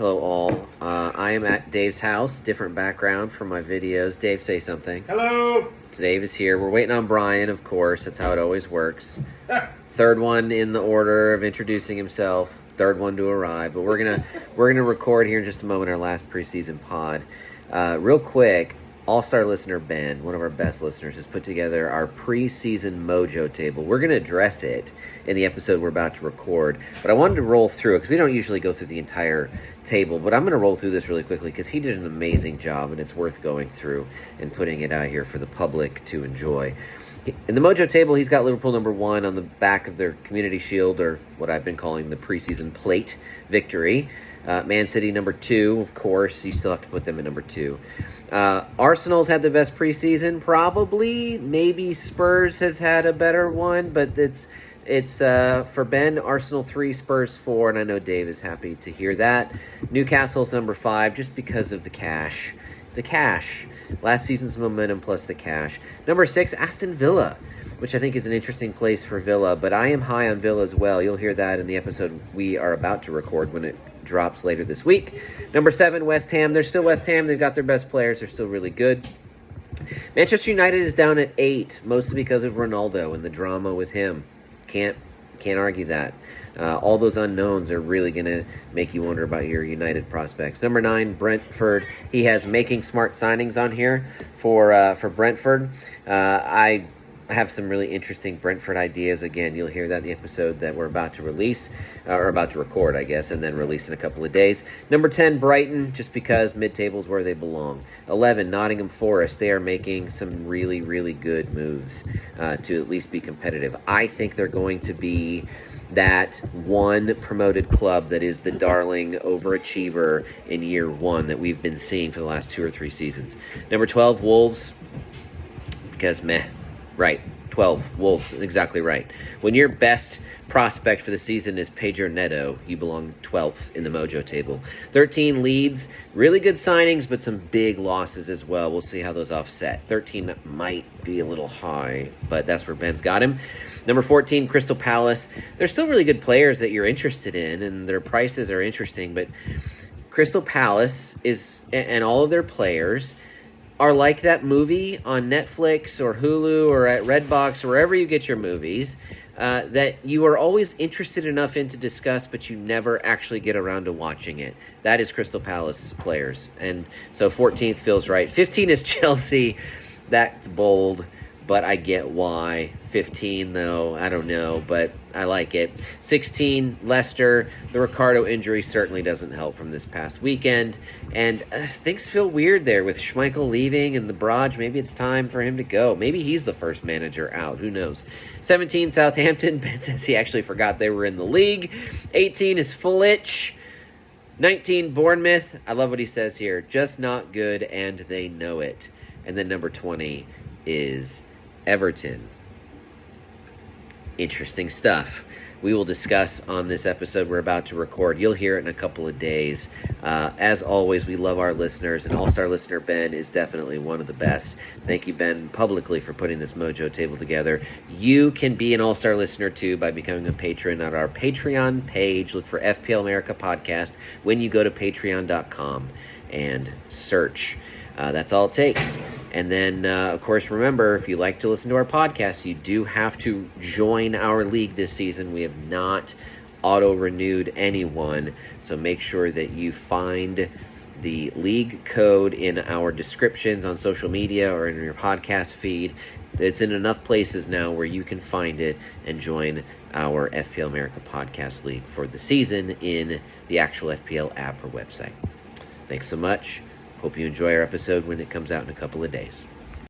Hello all. I am at Dave's house. Different background for my videos. Dave, say something. Hello. Dave is here. We're waiting on Brian, of course. That's how it always works. Third one in the order of introducing himself. Third one to arrive. But we're gonna record here in just a moment our last preseason pod. Real quick. All-star listener Ben, one of our best listeners, has put together our preseason Mojo table. We're going to address it in the episode we're about to record, but I wanted to roll through it because we don't usually go through the entire table, but I'm going to roll through this really quickly because he did an amazing job and it's worth going through and putting it out here for the public to enjoy. In the Mojo table, he's got Liverpool number 1 on the back of their Community Shield, or what I've been calling the preseason plate victory. Man City number 2, of course. You still have to put them in number 2. Arsenal's had the best preseason, probably. Maybe Spurs has had a better one, but it's for Ben, Arsenal 3, Spurs 4, and I know Dave is happy to hear that. Newcastle's number 5, just because of the cash. The cash. Last season's momentum plus the cash. Number 6, Aston Villa, which I think is an interesting place for Villa, but I am high on Villa as well. You'll hear that in the episode we are about to record when it drops later this week. Number 7, West Ham. They're still West Ham. They've got their best players. They're still really good. Manchester United is down at 8, mostly because of Ronaldo and the drama with him. Can't argue that. All those unknowns are really going to make you wonder about your United prospects. Number 9, Brentford. He has making smart signings on here for Brentford. I have some really interesting Brentford ideas. Again, you'll hear that in the episode that we're about to release, or about to record, I guess, and then release in a couple of days. Number 10, Brighton, just because mid-table is where they belong. 11, Nottingham Forest. They are making some really, really good moves to at least be competitive. I think they're going to be that one promoted club that is the darling overachiever in year 1 that we've been seeing for the last 2 or 3 seasons. Number 12, Wolves, because meh. Right, 12, Wolves, exactly right. When your best prospect for the season is Pedro Neto, you belong 12th in the Mojo table. 13, Leeds, really good signings, but some big losses as well. We'll see how those offset. 13 might be a little high, but that's where Ben's got him. Number 14, Crystal Palace. They're still really good players that you're interested in, and their prices are interesting, but Crystal Palace is, and all of their players are like that movie on Netflix or Hulu or at Redbox, or wherever you get your movies, that you are always interested enough in to discuss, but you never actually get around to watching it. That is Crystal Palace players. And so 14th feels right. 15 is Chelsea. That's bold, but I get why. 15, though, I don't know, but I like it. 16, Leicester. The Ricardo injury certainly doesn't help from this past weekend. And things feel weird there with Schmeichel leaving and the Barrage. Maybe it's time for him to go. Maybe he's the first manager out. Who knows? 17, Southampton. Ben says he actually forgot they were in the league. 18 is Fulham. 19, Bournemouth. I love what he says here. Just not good, and they know it. And then number 20 is Everton. Interesting stuff. We will discuss on this episode we're about to record. You'll hear it in a couple of days. As always, we love our listeners, and All-Star listener Ben is definitely one of the best. Thank you, Ben, publicly for putting this Mojo table together. You can be an All-Star listener, too, by becoming a patron at our Patreon page. Look for FPL America Podcast when you go to patreon.com and search. That's all it takes. And then, of course, remember, if you like to listen to our podcast, you do have to join our league this season. We have not auto-renewed anyone, so make sure that you find the league code in our descriptions on social media or in your podcast feed. It's in enough places now where you can find it and join our FPL America Podcast League for the season in the actual FPL app or website. Thanks so much. Hope you enjoy our episode when it comes out in a couple of days.